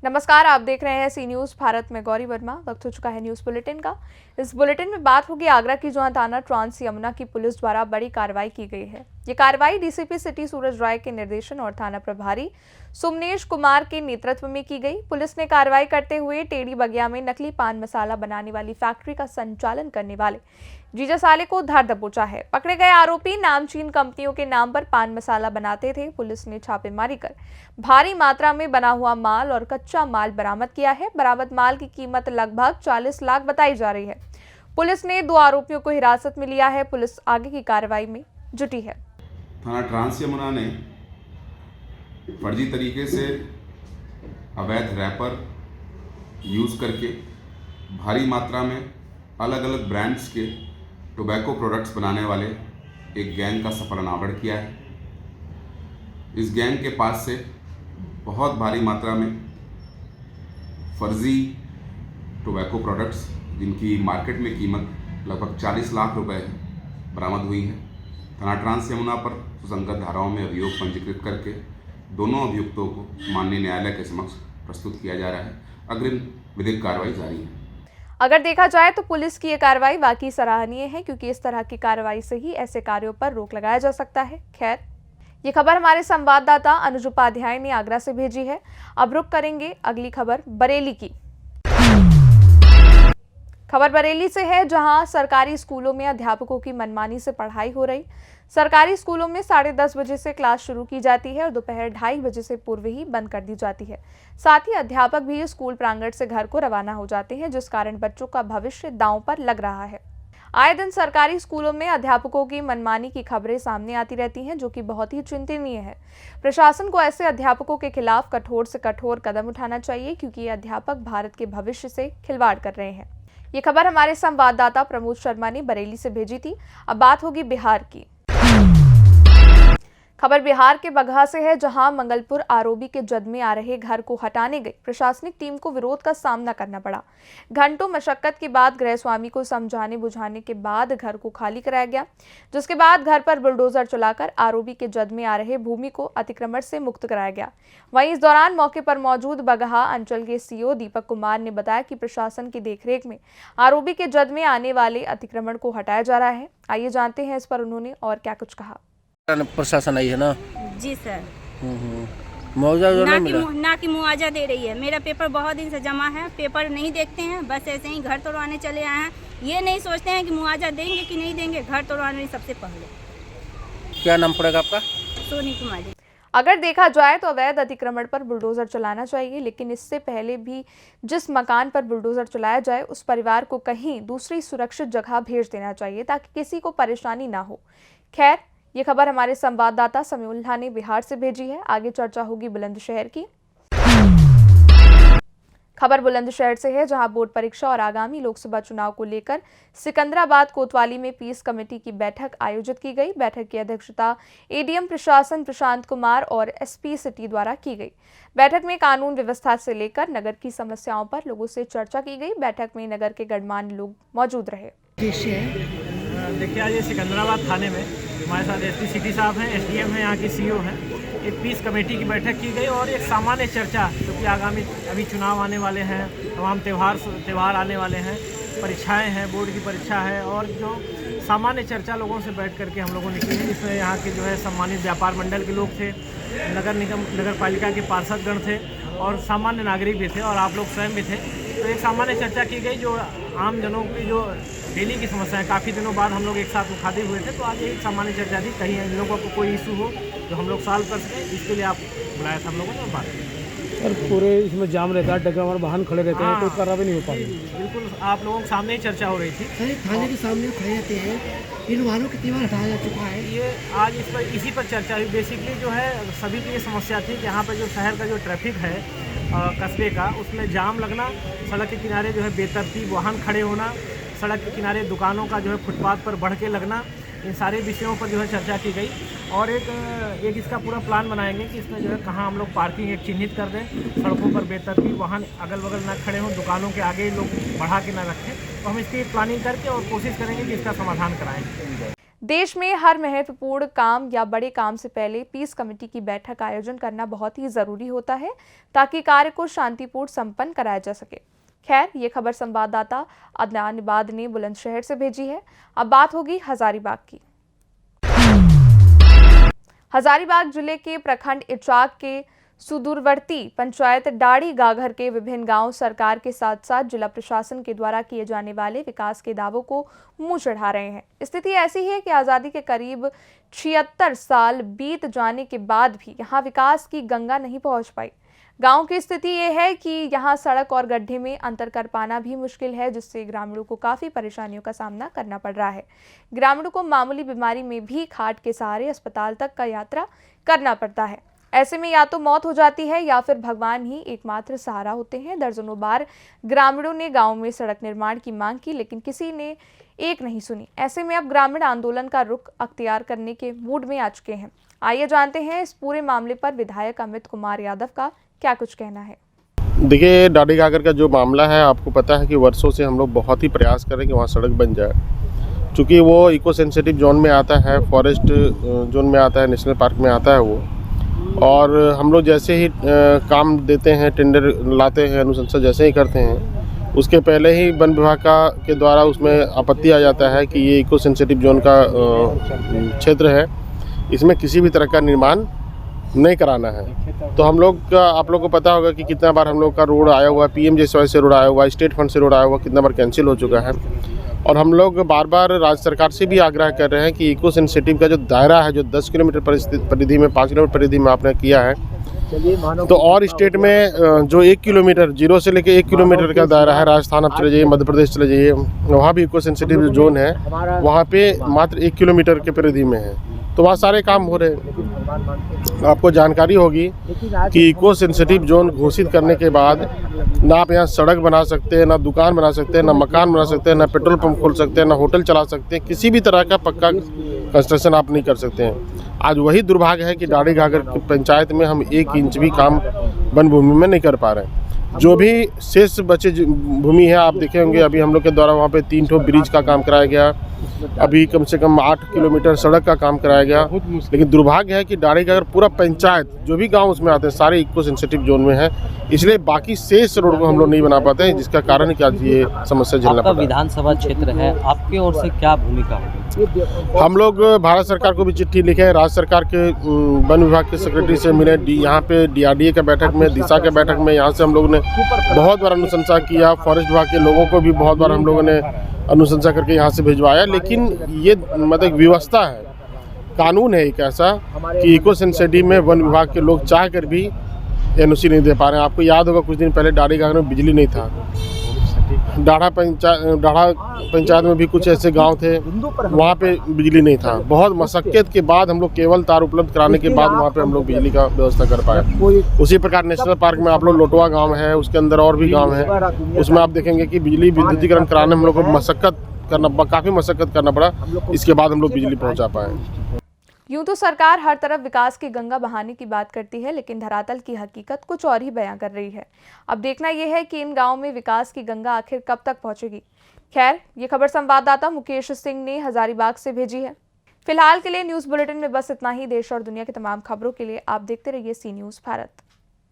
नमस्कार, आप देख रहे हैं सी न्यूज़ भारत में गौरी वर्मा। वक्त हो चुका है न्यूज़ बुलेटिन का। इस बुलेटिन में बात होगी आगरा की, जहां थाना ट्रांस यमुना की पुलिस द्वारा बड़ी कार्रवाई की गई है। ये कार्रवाई डीसीपी सिटी सूरज राय के निर्देशन और थाना प्रभारी सुमनेश कुमार के नेतृत्व में की गई। पुलिस ने कार्रवाई करते हुए टेढ़ी बगिया में नकली पान मसाला बनाने वाली फैक्ट्री का संचालन करने वाले जीजा साले को धर दबोचा है। पकड़े गए आरोपी नामचीन कंपनियों के नाम पर पान मसाला बनाते थे। पुलिस ने छापेमारी कर भारी मात्रा में बना हुआ माल और कच्चा माल बरामद किया है। बरामद माल की कीमत लगभग 40 लाख बताई जा रही है। पुलिस ने 2 आरोपियों को हिरासत में लिया है। पुलिस आगे की कार्रवाई में जुटी है। थाना ट्रांस यमुना ने फर्जी तरीके से अवैध रैपर यूज़ करके भारी मात्रा में अलग अलग ब्रांड्स के टोबैको प्रोडक्ट्स बनाने वाले एक गैंग का सफल अनावरण किया है। इस गैंग के पास से बहुत भारी मात्रा में फर्जी टोबैको प्रोडक्ट्स, जिनकी मार्केट में कीमत लगभग 40 लाख रुपए है, बरामद हुई है। थाना ट्रांस यमुना पर सुसंगत धाराओं में अभियोग पंजीकृत करके दोनों अभियुक्तों को माननीय न्यायालय के समक्ष प्रस्तुत किया जा रहा है। अग्रिम विधिक कार्रवाई जारी है। अगर देखा जाए तो पुलिस की ये कार्रवाई वाकई सराहनीय है, क्योंकि इस तरह की कार्रवाई से ही ऐसे कार्यों पर रोक लगाया जा सकता है। खैर, ये खबर हमारे संवाददाता अनुज उपाध्याय ने आगरा से भेजी है। अब रुक करेंगे अगली खबर बरेली की। खबर बरेली से है, जहां सरकारी स्कूलों में अध्यापकों की मनमानी से पढ़ाई हो रही। सरकारी स्कूलों में 10:30 बजे से क्लास शुरू की जाती है और दोपहर 2:30 बजे से पूर्व ही बंद कर दी जाती है। साथ ही अध्यापक भी स्कूल प्रांगण से घर को रवाना हो जाते हैं, जिस कारण बच्चों का भविष्य दांव पर लग रहा है। आए दिन सरकारी स्कूलों में अध्यापकों की मनमानी की खबरें सामने आती रहती हैं, जो कि बहुत ही चिंतनीय है। प्रशासन को ऐसे अध्यापकों के खिलाफ कठोर से कठोर कदम उठाना चाहिए, क्योंकि ये अध्यापक भारत के भविष्य से खिलवाड़ कर रहे हैं। ये खबर हमारे संवाददाता प्रमोद शर्मा ने बरेली से भेजी थी। अब बात होगी बिहार की। खबर बिहार के बगहा से है, जहां मंगलपुर आरओबी के जद में आ रहे घर को हटाने गई प्रशासनिक टीम को विरोध का सामना करना पड़ा। घंटों मशक्कत के बाद गृह स्वामी को समझाने बुझाने के बाद घर को खाली कराया गया, जिसके बाद घर पर बुलडोजर चलाकर आरओबी के जद में आ रहे भूमि को अतिक्रमण से मुक्त कराया गया। वहीं इस दौरान मौके पर मौजूद बगहा अंचल के सीओ दीपक कुमार ने बताया कि प्रशासन की देखरेख में आरओबी के जद में आने वाले अतिक्रमण को हटाया जा रहा है। आइए जानते हैं इस पर उन्होंने और क्या कुछ कहा। प्रशासन आई है ना? जी सर। मुआवजा जो नहीं मिला? ना कि मुआवजा दे रही है। मेरा पेपर बहुत दिन से जमा है, पेपर नहीं देखते हैं, बस ऐसे ही घर तोड़वाने चले आए हैं। ये नहीं सोचते हैं कि मुआवजा देंगे कि नहीं देंगे, घर तोड़वाने सबसे पहले। क्या नाम पड़ेगा आपका? सोनी कुमारी। अगर देखा जाए तो अवैध अतिक्रमण पर बुलडोजर चलाना चाहिए, लेकिन इससे पहले भी जिस मकान पर बुलडोजर चलाया जाए उस परिवार को कहीं दूसरी सुरक्षित जगह भेज देना चाहिए, ताकि किसी को परेशानी ना हो। खैर, ये खबर हमारे संवाददाता समीउल्लाह ने बिहार से भेजी है। आगे चर्चा होगी बुलंदशहर की। खबर बुलंदशहर से है, जहां बोर्ड परीक्षा और आगामी लोकसभा चुनाव को लेकर सिकंदराबाद कोतवाली में पीस कमेटी की बैठक आयोजित की गई। बैठक की अध्यक्षता एडीएम प्रशासन प्रशांत कुमार और एसपी सिटी द्वारा की गई। बैठक में कानून व्यवस्था से लेकर नगर की समस्याओं पर लोगों से चर्चा की गई। बैठक में नगर के गणमान्य लोग मौजूद रहे। देखिए, आज ये सिकंदराबाद थाने में हमारे साथ एसपी सिटी साहब हैं, एसडीएम हैं, यहाँ के सीईओ हैं। एक पीस कमेटी की बैठक की गई और एक सामान्य चर्चा, क्योंकि आगामी अभी चुनाव आने वाले हैं, तमाम त्यौहार आने वाले हैं, परीक्षाएं हैं, बोर्ड की परीक्षा है, और जो सामान्य चर्चा लोगों से बैठ करके हम लोगों ने की, जिसमें यहाँ के जो है सम्मानित व्यापार मंडल के लोग थे, नगर निगम नगर पालिका के पार्षदगण थे और सामान्य नागरिक भी थे और आप लोग स्वयं भी थे। तो एक सामान्य चर्चा की गई, जो आम जनों की जो डेली की समस्या है, काफ़ी दिनों बाद हम लोग एक साथ मुखातिब हुए थे, तो आज एक सामान्य चर्चा थी। कहीं इन लोगों को कोई इशू हो जो हम लोग सॉल्व कर सकें, इसके लिए आप बुलाया था हम लोगों ने और बात की। और पूरे इसमें जाम रहता है, डगर वाहन खड़े रहते हैं, कोई कार्रवाई नहीं हो पाती। बिल्कुल, आप लोगों के सामने ही चर्चा हो रही थी। थाने के सामने खड़े रहते हैं, इन वाहनों कितनी बार हटाया जा चुका है। ये आज इसी पर चर्चा हुई। बेसिकली जो है सभी की ये समस्या थी कि यहाँ पर जो शहर का जो ट्रैफिक है कस्बे का, उसमें जाम लगना, सड़क के किनारे जो है बेतरतीब वाहन खड़े होना, सड़क के किनारे दुकानों का जो है फुटपाथ पर बढ़ के लगना, इन सारे विषयों पर जो है चर्चा की गई। और एक इसका पूरा प्लान बनाएंगे कि इसमें जो है कहाँ हम लोग पार्किंग एक चिन्हित कर दें, सड़कों पर बेतरतीब वाहन अगल बगल ना खड़े हों, दुकानों के आगे लोग बढ़ा के ना रखें। तो हम इसकी प्लानिंग करके और कोशिश करेंगे कि इसका समाधान कराएं। देश में हर महत्वपूर्ण काम या बड़े काम से पहले पीस कमेटी की बैठक का आयोजन करना बहुत ही जरूरी होता है ताकि कार्य को शांतिपूर्ण संपन्न कराया जा सके। खैर, ये खबर संवाददाता अदनान इबाद ने बुलंदशहर से भेजी है। अब बात होगी हजारीबाग की। हजारीबाग जिले के प्रखंड इचाक के सुदूरवर्ती पंचायत डाड़ी गाघर के विभिन्न गांव सरकार के साथ साथ जिला प्रशासन के द्वारा किए जाने वाले विकास के दावों को मुंह चढ़ा रहे हैं। स्थिति ऐसी है कि आज़ादी के करीब 76 साल बीत जाने के बाद भी यहां विकास की गंगा नहीं पहुंच पाई। गांव की स्थिति ये है कि यहां सड़क और गड्ढे में अंतर कर पाना भी मुश्किल है, जिससे ग्रामीणों को काफ़ी परेशानियों का सामना करना पड़ रहा है। ग्रामीणों को मामूली बीमारी में भी खाट के सहारे अस्पताल तक का यात्रा करना पड़ता है। ऐसे में या तो मौत हो जाती है या फिर भगवान ही एकमात्र सहारा होते हैं। दर्जनों बार ग्रामीणों ने गांव में सड़क निर्माण की मांग की, लेकिन किसी ने एक नहीं सुनी। ऐसे में अब ग्रामीण आंदोलन का रुख अख्तियार करने के मूड में आ चुके हैं। आइए जानते हैं इस पूरे मामले पर विधायक अमित कुमार यादव का क्या कुछ कहना है। देखिए, डाड़ी गागर का जो मामला है, आपको पता है कि वर्षों से हम लोग बहुत ही प्रयास कर रहे हैं कि वहाँ सड़क बन जाए। चूँकि वो इको सेंसिटिव जोन में आता है, फॉरेस्ट जोन में आता है, नेशनल पार्क में आता है वो, और हम लोग जैसे ही काम देते हैं, टेंडर लाते हैं, अनुशंसा जैसे ही करते हैं, उसके पहले ही वन विभाग के द्वारा उसमें आपत्ति आ जाता है कि ये इको सेंसिटिव जोन का क्षेत्र है, इसमें किसी भी तरह का निर्माण नहीं कराना है। तो हम लोग का, आप लोग को पता होगा कि कितना बार हम लोग का रोड आया हुआ, PMJSY से रोड आया हुआ, स्टेट फंड से रोड आया हुआ, कितना बार कैंसिल हो चुका है। और हम लोग बार बार राज्य सरकार से भी आग्रह कर रहे हैं कि इको सेंसिटिव का जो दायरा है, जो 10 किलोमीटर परिधि में, 5 किलोमीटर परिधि में आपने किया है, तो और स्टेट में जो 1 किलोमीटर, 0 से लेकर 1 किलोमीटर का दायरा है, राजस्थान आप चले जाइए, मध्य प्रदेश चले जाइए, वहाँ भी इको सेंसिटिव जोन है, वहाँ पे मात्र 1 किलोमीटर के परिधि में है। तो वहाँ सारे काम हो रहे हैं। आपको जानकारी होगी कि इको सेंसिटिव जोन घोषित करने के बाद ना आप यहाँ सड़क बना सकते हैं, ना दुकान बना सकते हैं, ना मकान बना सकते हैं, ना पेट्रोल पंप खोल सकते हैं, ना होटल चला सकते हैं, किसी भी तरह का पक्का कंस्ट्रक्शन आप नहीं कर सकते हैं। आज वही दुर्भाग्य है कि डाड़ी घाघर की पंचायत में हम 1 इंच भी काम वन भूमि में नहीं कर पा रहे हैं। जो भी शेष बचे भूमि है, आप देखे होंगे, अभी हम लोग के द्वारा वहाँ पे 3 ठो ब्रिज का काम कराया गया, अभी कम से कम 8 किलोमीटर सड़क का काम कराया गया। लेकिन दुर्भाग्य है कि डाड़ी घाघर पूरा पंचायत, जो भी गांव उसमें आते हैं, सारे इको सेंसिटिव जोन में है, इसलिए बाकी शेष रोड को हम लोग नहीं बना पाते हैं, जिसका कारण क्या ये समस्या झेलना पड़ता है। विधानसभा क्षेत्र है, आपके ओर से क्या भूमिका है? हम लोग भारत सरकार को भी चिट्ठी लिखे हैं, राज्य सरकार के वन विभाग के सेक्रेटरी से मिले, यहाँ पे DRDA के बैठक में, दिशा के बैठक में, यहाँ से हम लोगों ने बहुत बार अनुशंसा किया। फॉरेस्ट विभाग के लोगों को भी बहुत बार हम लोगों ने अनुशंसा करके यहाँ से भिजवाया, लेकिन ये मतलब व्यवस्था है, कानून है एक ऐसा कि इको सेंसिटिव में वन विभाग के लोग चाह कर भी NOC नहीं दे पा रहे हैं। आपको याद होगा कुछ दिन पहले डाड़ी गाँव में बिजली नहीं था। डाढ़ा पंचायत में भी कुछ ऐसे गांव थे, वहाँ पे बिजली नहीं था। बहुत मशक्कत के बाद हम लोग केबल तार उपलब्ध कराने के बाद वहाँ पे हम लोग बिजली का व्यवस्था कर पाए। उसी प्रकार नेशनल पार्क में आप लोग लोटवा गांव है, उसके अंदर और भी गांव है, उसमें आप देखेंगे कि बिजली विद्युतीकरण कराने में हम लोग को काफ़ी मशक्कत करना पड़ा, इसके बाद हम लोग बिजली पहुँचा पाए। यूं तो सरकार हर तरफ विकास की गंगा बहाने की बात करती है, लेकिन धरातल की हकीकत कुछ और ही बयां कर रही है। अब देखना यह है कि इन गांवों में विकास की गंगा आखिर कब तक पहुंचेगी। खैर, ये खबर संवाददाता मुकेश सिंह ने हजारीबाग से भेजी है। फिलहाल के लिए न्यूज़ बुलेटिन में बस इतना ही। देश और दुनिया की तमाम खबरों के लिए आप देखते रहिए सी न्यूज़ भारत।